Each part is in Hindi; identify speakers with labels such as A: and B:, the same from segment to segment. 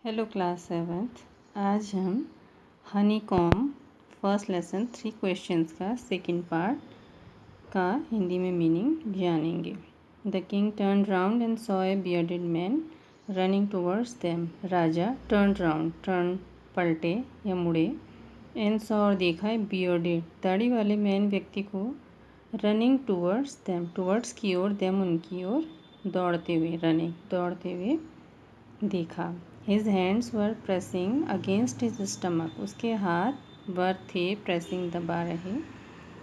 A: Hello class 7th। आज हम Honey com first lesson 3 questions का सेकंड पार्ट का हिंदी में मीनिंग जानेंगे। The king turn round and saw a bearded man running towards them. Raja turn round, turn पलटे या मुड़े, एंड सॉ और देखा ए बियर्डेड दाढ़ी वाले मैन व्यक्ति को रनिंग टूवर्ड्स देम, टूवर्ड्स की ओर, देम उनकी ओर दौड़ते हुए, रनिंग दौड़ते हुए देखा। His hands were pressing against his stomach, उसके हाथ वर थे प्रेसिंग दबा रहे,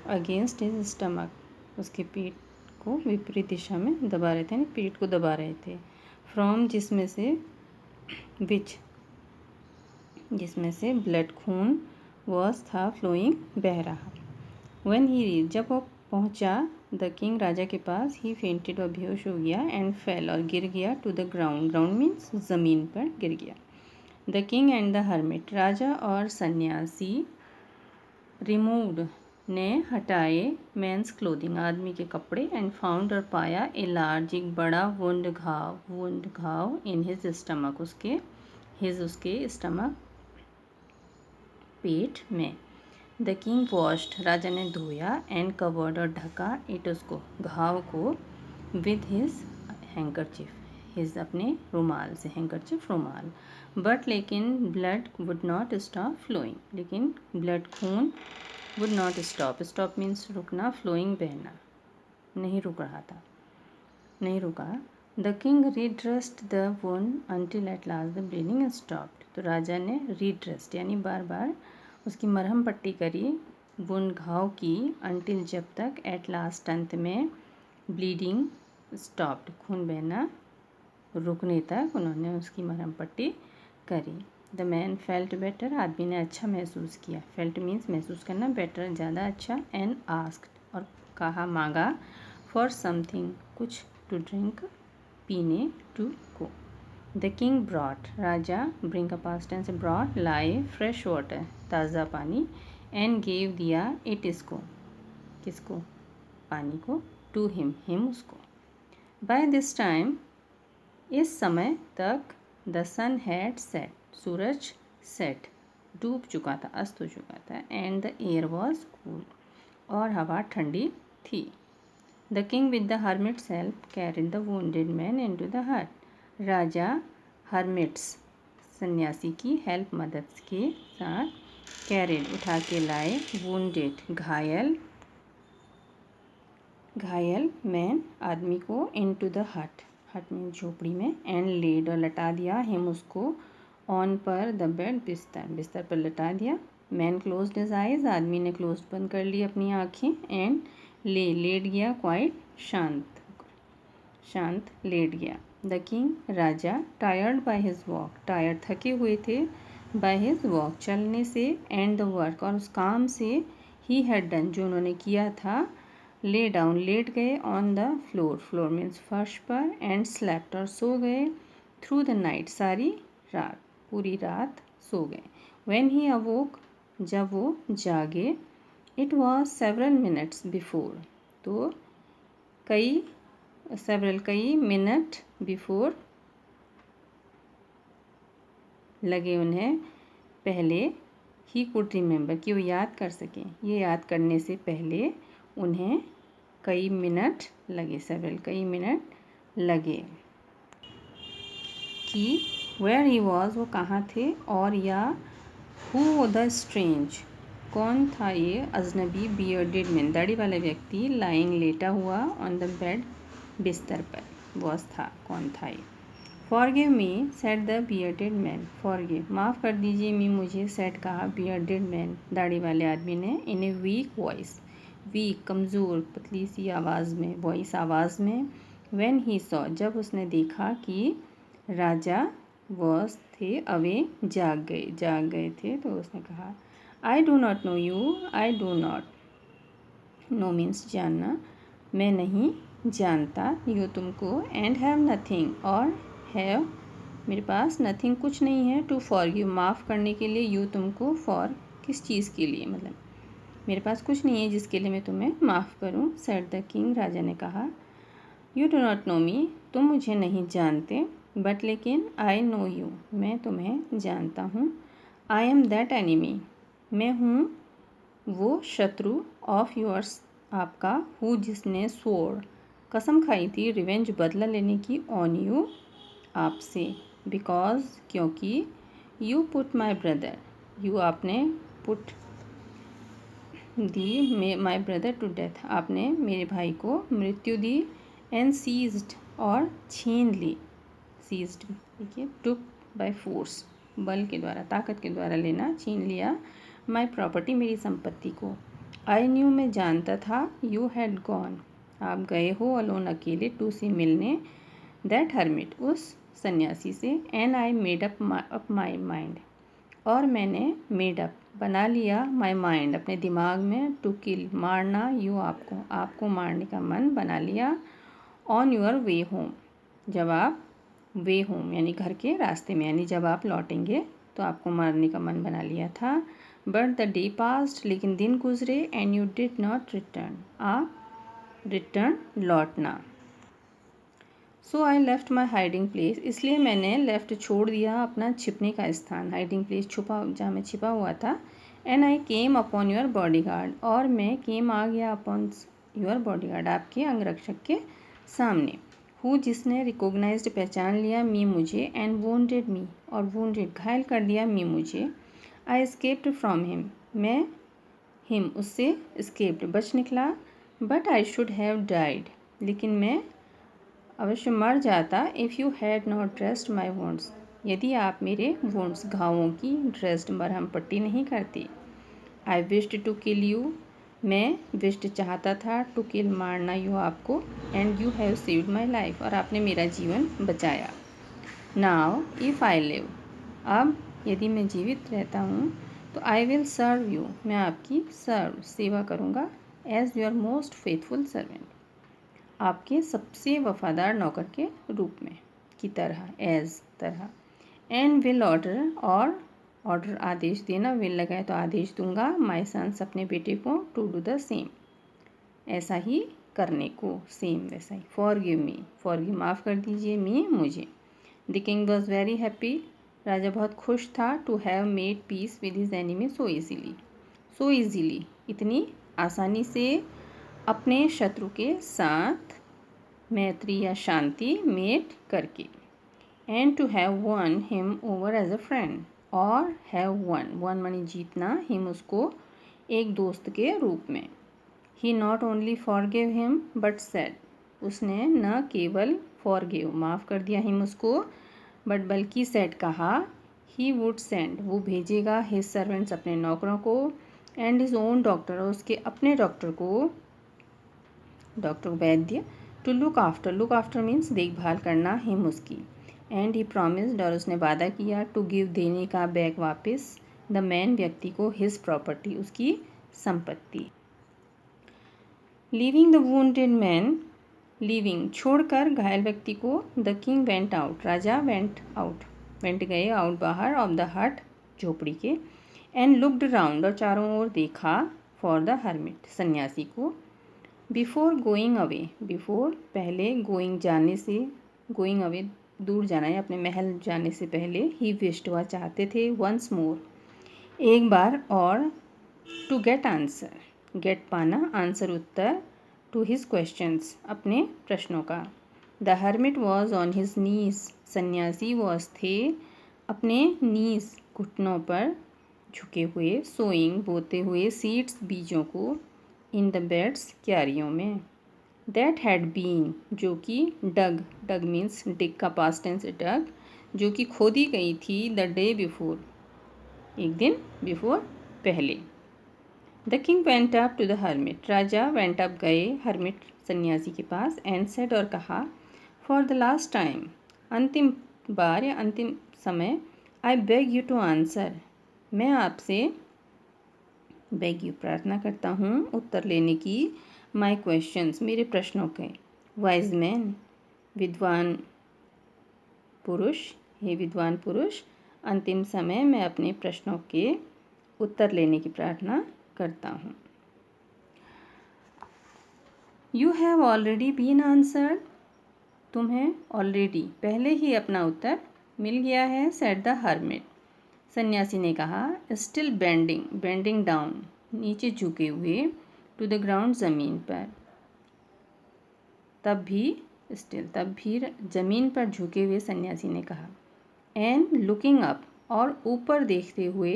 A: अगेंस्ट हिज स्टमक उसके पेट को विपरीत दिशा में दबा रहे थे, यानी पेट को दबा रहे थे। फ्रॉम जिसमें से विच, जिसमें से ब्लड खून वॉज था फ्लोइंग बह रहा। व्हेन ही रीच, जब वो पहुंचा द किंग राजा के पास, ही फेंटेड और बेहोश हो गया, एंड फेल और गिर गया, to the ground, ground means ज़मीन पर गिर गया। The king and the hermit, राजा और सन्यासी, रिमूव्ड ने हटाए, मेंस क्लोथिंग आदमी के कपड़े, एंड फाउंड और पाया, ए लार्ज एक बड़ा वुंड घाव इन हिज स्टमक उसके स्टमक पेट में। द किंग वॉश्ड, राजा ने धोया, एंड कवर्ड और ढका, इट उसको घाव को, विद हिज हैंकरचिफ, हिज अपने रुमाल से, हैंकरचिफ रुमाल। बट लेकिन blood would not stop flowing, लेकिन ब्लड खून would not stop, stop means रुकना, फ्लोइंग बहना, नहीं रुक रहा था, नहीं रुका। The king redressed the wound until at last the bleeding stopped, तो राजा ने रीड्रेस्ड यानी बार बार उसकी मरहम पट्टी करी, वुंड घाव की, अंटिल जब तक, एट लास्ट अंत में, ब्लीडिंग स्टॉप्ड खून बहना रुकने तक उन्होंने उसकी मरहम पट्टी करी। द मैन फेल्ट बेटर, आदमी ने अच्छा महसूस किया, फेल्ट मीन्स महसूस करना, बेटर ज़्यादा अच्छा, एंड आस्क्ड और कहा, मांगा, फॉर समथिंग कुछ, टू ड्रिंक पीने, टू को। The king brought, Raja, bring का पास्ट टेंस, ब्रॉट, लाए, फ्रेश वाटर ताज़ा पानी, एंड गेव दिया, इट इसको, किसको, पानी को, टू हिम उसको। बाय दिस टाइम, इस समय तक, द सन हैड सेट, सूरज सेट डूब चुका था, अस्त हो चुका था, and the air was cool और हवा ठंडी थी। The king with the hermit's help carried the wounded man into the hut, राजा हर्मिट्स सन्यासी की हेल्प मदद के साथ, कैरिड उठा के लाए, वुंडेड घायल मैन आदमी को, इनटू द हट में झोपड़ी में, एंड लेड और लटा दिया, हिम उसको, ऑन पर, द बेड बिस्तर पर लटा दिया। मैन क्लोज्ड हिज आइज, आदमी ने क्लोज बंद कर ली अपनी आँखें, एंड लेट गया, क्वाइट शांत लेट गया। The king Raja, tired by his walk, tired थके हुए थे, बाय हिज वॉक चलने से, एंड द वर्क और उस काम से, ही हैड डन जो उन्होंने किया था, ले डाउन लेट गए, ऑन द फ्लोर मीन्स फर्श पर, एंड स्लेप्ट और सो गए, थ्रू द नाइट सारी रात, पूरी रात सो गए। व्हेन ही अवोक, जब वो जागे, it was several minutes before, तो कई मिनट बिफोर लगे उन्हें पहले, ही कुड रिमेंबर कि वो याद कर सकें, ये याद करने से पहले उन्हें कई मिनट लगे, कई मिनट लगे, कि वेयर ही वॉज वो कहाँ थे, और या हु द स्ट्रेंज कौन था ये अजनबी, बियर्डेड मैन दाढ़ी वाला व्यक्ति, लाइंग लेटा हुआ, ऑन द बेड बिस्तर पर, वॉज था कौन था ये। Forgive me said the bearded man, forgive माफ़ कर दीजिए, मी मुझे, सेड कहा, बियर्डेड मैन दाढ़ी वाले आदमी ने, इन ए वीक वॉइस, वीक कमज़ोर पतली सी आवाज़ में, वॉइस आवाज़ में, व्हेन ही सॉ जब उसने देखा कि राजा वॉज थे, अवे जाग गए थे, तो उसने कहा, I do not know you, I do not know means जानना, मैं नहीं जानता, यू तुमको, एंड हैव नथिंग और हैव मेरे पास, नथिंग कुछ नहीं है, टू फॉरगिव माफ़ करने के लिए, यू तुमको, फॉर किस चीज़ के लिए, मतलब मेरे पास कुछ नहीं है जिसके लिए मैं तुम्हें माफ़ करूं। सेड द किंग राजा ने कहा, यू डू नॉट नो मी तुम मुझे नहीं जानते, बट लेकिन आई नो यू, मैं तुम्हें जानता हूँ। आई एम दैट एनिमी, मैं हूँ वो शत्रु, ऑफ योर्स, आपका, हु जिसने स्वोर, कसम खाई थी, रिवेंज, बदला लेने की, ऑन यू, आपसे, बिकॉज, क्योंकि, you put my brother, you आपने, put the my brother to death, आपने मेरे भाई को मृत्यु दी, एंड सीज्ड, और छीन ली, सीज्ड देखिए, टुक बाय फोर्स, बल के द्वारा, ताकत के द्वारा लेना, छीन लिया, माई प्रॉपर्टी, मेरी संपत्ति को। आई न्यू, मैं जानता था, यू हैड गॉन, आप गए हो, अलोन, अकेले, टू सी, मिलने, दैट हर्मिट, उस सन्यासी से, and I made up my mind, और मैंने मेड अप, बना लिया, माई माइंड, अपने दिमाग में, टू किल, मारना, यू, आपको मारने का मन बना लिया, ऑन योर वे होम, जब आप, वे होम यानी घर के रास्ते में, यानी जब आप लौटेंगे तो आपको मारने का मन बना लिया था। बट द डे पास्ट, लेकिन दिन गुजरे, and you did not return, आप रिटर्न, लौटना। So I left my hiding place, इसलिए मैंने लेफ्ट, छोड़ दिया, अपना छिपने का स्थान, हाइडिंग प्लेस, छुपा, जहाँ मैं छिपा हुआ था, and I came upon your body guard, और मैं केम, आ गया, अपॉन योर बॉडी गार्ड, आपके अंगरक्षक के सामने, हु जिसने, रिकोगनाइज्ड, पहचान लिया, मी, मुझे, एंड वोंडेड मी, और वोंडेड, घायल कर दिया, मी, मुझे, आई एस्केप्ड फ्रॉम हिम, मैं, हिम, उससे, एस्केप्ड, बच निकला, but I should have died, लेकिन मैं अवश्य मर जाता, if you had not dressed my wounds, यदि आप मेरे वोंड्स, घावों की, ड्रेस्ड, मरहम पट्टी नहीं करती। I wished to kill you, मैं विश्ड, चाहता था, टू किल, मारना, यू, आपको, and you have saved my life, और आपने मेरा जीवन बचाया। नाउ इफ़ आई लिव, अब यदि मैं जीवित रहता हूँ, तो आई विल सर्व यू, मैं आपकी सेवा करूँगा, as your most faithful servant, आपके सबसे वफादार नौकर के रूप में, की तरह, एज, तरह, एंड विल ऑर्डर, और ऑर्डर, आदेश देना, विल लगाए तो आदेश दूंगा, माई सन्स, अपने बेटे को, टू डू द सेम, ऐसा ही करने को, सेम वैसा ही, फॉरगिव मी, फॉरगिव, माफ़ कर दीजिए, मी, मुझे। The king was very happy, राजा बहुत खुश था, to have made peace with his enemy so easily, so easily, इतनी आसानी से, अपने शत्रु के साथ मैत्री या शांति, मेट करके, and to have won him over as a friend, और हैव वन मानी जीतना, हिम, उसको, एक दोस्त के रूप में। He not only forgive him but said, उसने न केवल फॉरगिव, माफ़ कर दिया, हिम, उसको, बट बल्कि सेड, कहा, ही वुड सेंड, वो भेजेगा, हिज सर्वेंट्स, अपने नौकरों को, एंड हिज ओन डॉक्टर, और उसके अपने डॉक्टर को, doctor Vaidya, to look after means देखभाल करना, हिम, उसकी, एंड ही प्रॉमिस्ड, और उसने वादा किया, टू गिव, देने का, बैक, वापस, द मैन, व्यक्ति को, हिज प्रॉपर्टी, उसकी संपत्ति। Leaving the wounded man, leaving, छोड़कर, घायल व्यक्ति को, the king went out, Raja went out, went गए, आउट, बाहर, ऑफ द हट, झोपड़ी के, एंड लुक्ड राउंड, और चारों ओर देखा, फॉर द हर्मिट, सन्यासी को, बिफोर गोइंग अवे, बिफोर, पहले, गोइंग, जाने से, गोइंग अवे, दूर जाना है, अपने महल जाने से पहले, ही विश्ड, वह चाहते थे, वंस मोर, एक बार और, टू गेट आंसर, गेट, पाना, आंसर, उत्तर, टू हिज क्वेश्चंस, अपने प्रश्नों का। The hermit was on his knees, सन्यासी वॉज, थे, अपने नीज, घुटनों पर झुके हुए, सोइंग, बोते हुए, सीड्स, बीजों को, इन द बेड्स, क्यारियों में, दैट हैड बीन, जो कि, डग मीन्स, डिग का पास्ट टेंस, डग, जो कि खोदी गई थी, द डे बिफोर, एक दिन बिफोर, पहले। The king went up to the hermit, राजा वेंट अप, गए, हर्मिट, सन्यासी के पास, एंड सेड, और कहा, फॉर द लास्ट टाइम, अंतिम बार या अंतिम समय, I beg you to answer, मैं आपसे, बेग यू, प्रार्थना करता हूँ, उत्तर लेने की, माई क्वेश्चंस, मेरे प्रश्नों के, वाइज मैन, विद्वान पुरुष, हे विद्वान पुरुष, अंतिम समय, मैं अपने प्रश्नों के उत्तर लेने की प्रार्थना करता हूँ। You have already been answered, तुम्हें ऑलरेडी पहले ही अपना उत्तर मिल गया है, सेड द हर्मिट। सन्यासी ने कहा। स्टिल बेंडिंग डाउन, नीचे झुके हुए, टू द ग्राउंड, ज़मीन पर, तब भी ज़मीन पर झुके हुए सन्यासी ने कहा। एंड लुकिंग अप, और ऊपर देखते हुए,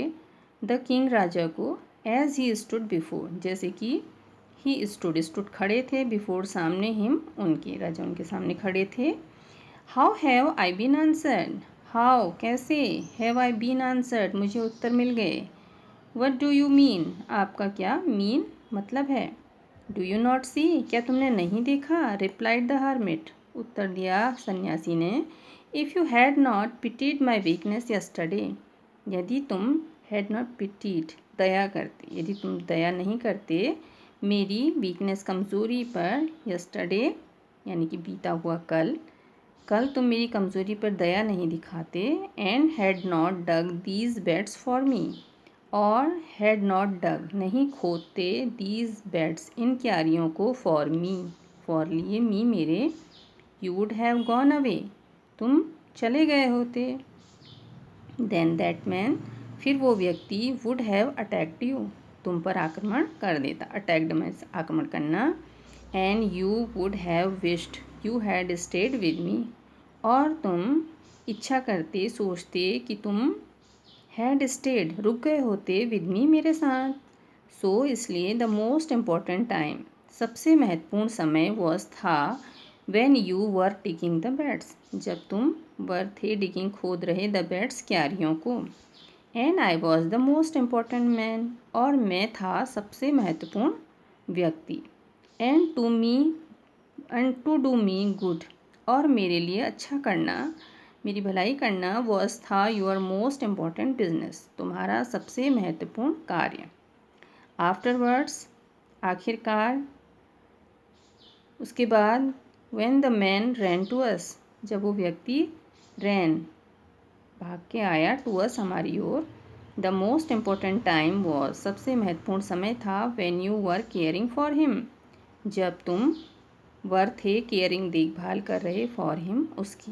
A: द किंग, राजा को, एज ही स्टूड बिफोर, जैसे कि ही स्टूड खड़े थे, बिफोर सामने, हिम उनके, राजा उनके सामने खड़े थे। How have I been answered, how कैसे, हैव आई बीन आंसर्ड मुझे उत्तर मिल गए। व्हाट डू यू मीन, आपका क्या मीन मतलब है। डू यू नॉट सी, क्या तुमने नहीं देखा। रिप्लाइड द हर्मिट, उत्तर दिया सन्यासी ने। If you had not pitied my weakness yesterday, यदि तुम हैड नॉट पिटीड, दया करते, यदि तुम दया नहीं करते मेरी वीकनेस, कमज़ोरी पर, यस्टरडे यानी कि बीता हुआ कल तुम मेरी कमज़ोरी पर दया नहीं दिखाते। And had not dug these beds for me, और हैड नॉट डग नहीं खोदते, दीज बेड्स इन क्यारियों को, फॉर मी फॉर लिए, मी मेरे, you would have gone away, तुम चले गए होते। देन दैट मैन, फिर वो व्यक्ति, वुड हैव अटैक्ड यू, तुम पर आक्रमण कर देता। अटैक्ड में आक्रमण करना। And you would have wished you had stayed with me, और तुम इच्छा करते, सोचते कि तुम हैड स्टेड, रुक गए होते, विद मी, मेरे साथ। सो इसलिए द मोस्ट इम्पॉर्टेंट टाइम, सबसे महत्वपूर्ण समय, वॉज था, when you were digging the beds, जब तुम वर थे, डिगिंग खोद रहे, द बेड्स क्यारियों को। And I was the most important man, और मैं था सबसे महत्वपूर्ण व्यक्ति। And to do me good, और मेरे लिए अच्छा करना, मेरी भलाई करना, वॉज था, योर मोस्ट इम्पॉर्टेंट बिजनेस, तुम्हारा सबसे महत्वपूर्ण कार्य। आफ्टरवर्ड्स, आखिरकार, उसके बाद, when the man ran to us, जब वो व्यक्ति रैन भाग के आया, टू अस हमारी ओर, the most important time was, सबसे महत्वपूर्ण समय था, when you were caring for him, जब तुम वर थे, केयरिंग देखभाल कर रहे, फॉर हिम उसकी।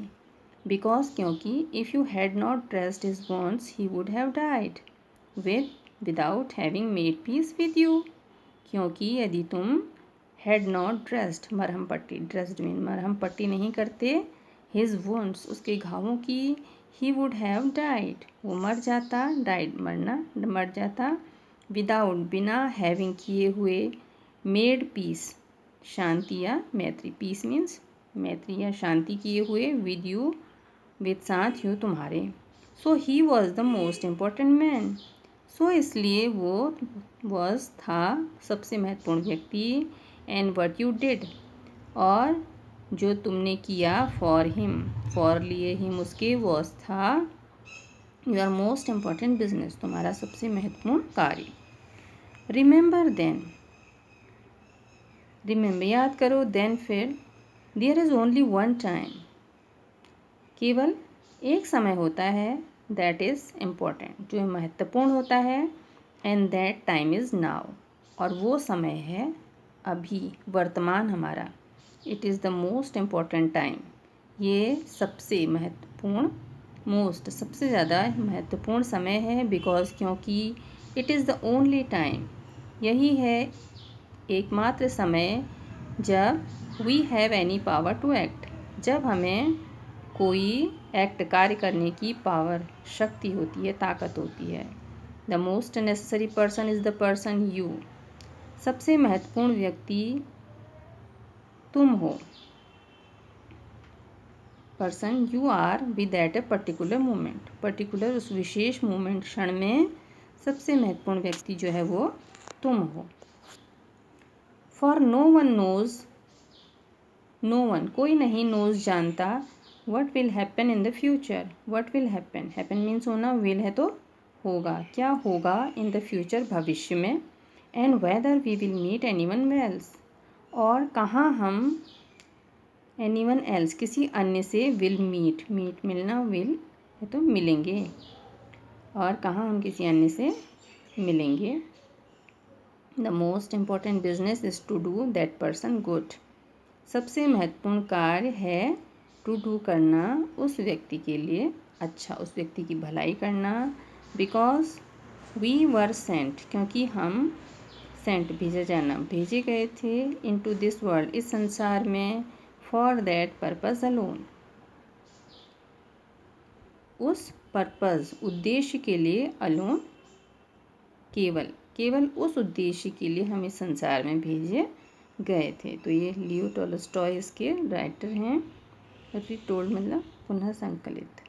A: बिकॉज क्योंकि, if you had not dressed his wounds he would have died without having made peace with you, क्योंकि यदि तुम हैड नॉट ड्रेस्ड, मरहम पट्टी, ड्रेस्ड मीन मरहम पट्टी नहीं करते, हिज वॉन्ट्स, उसके घावों की, ही वुड हैव डाइड, वो मर जाता, डाइड मरना, मर जाता, विदाउट बिना, हैविंग किए हुए, मेड पीस शांति या मैत्री, पीस मीन्स मैत्री या शांति किए हुए, विद यू विद साथ, यू तुम्हारे। So he was the most important man, so इसलिए वो वॉज था सबसे महत्वपूर्ण व्यक्ति। एंड वट यू डिड, और जो तुमने किया, फॉर हिम, फॉर लिए, हिम उसके, वॉज था, योर मोस्ट इम्पॉर्टेंट बिजनेस, तुम्हारा सबसे महत्वपूर्ण कार्य। रिमेंबर देन, रिमेंबर याद करो, देन फिर, there is only one time, केवल एक समय होता है, दैट इज़ इम्पॉर्टेंट, जो महत्वपूर्ण होता है, and that time is now, और वो समय है अभी, वर्तमान हमारा। It is the most important time, ये सबसे महत्वपूर्ण, मोस्ट सबसे ज़्यादा महत्वपूर्ण समय है, बिकॉज क्योंकि, it is the only time, यही है एकमात्र समय, जब we have any power to act, जब हमें कोई एक्ट, कार्य करने की पावर, शक्ति होती है, ताकत होती है। The most necessary person is the person you, सबसे महत्वपूर्ण व्यक्ति तुम हो, person you are with at a particular moment, particular उस विशेष मोमेंट, क्षण में सबसे महत्वपूर्ण व्यक्ति जो है वो तुम हो। For no one knows, no one कोई नहीं, नोज जानता, what will happen in the future, what will happen, happen means होना, विल है तो होगा, क्या होगा, इन द फ्यूचर भविष्य में, and whether we will meet anyone else, और कहाँ हम, एनी वन एल्स किसी अन्य से, विल मीट, मीट मिलना, विल है तो मिलेंगे, और कहाँ हम किसी अन्य से मिलेंगे। The most important business is to do that person good, सबसे महत्वपूर्ण कार्य है टू डू करना, उस व्यक्ति के लिए अच्छा, उस व्यक्ति की भलाई करना। बिकॉज वी वर सेंट, क्योंकि हम सेंट भेजा जाना, भेजे गए थे। इनटू दिस वर्ल्ड, इस संसार में। फॉर दैट पर्पस अलोन, उस पर्पस उद्देश्य के लिए। अलोन केवल, केवल उस उद्देश्य के लिए हम इस संसार में भेजे गए थे। तो ये लियो टॉलस्टॉय इसके राइटर हैं। रिटोल्ड मतलब पुनः संकलित।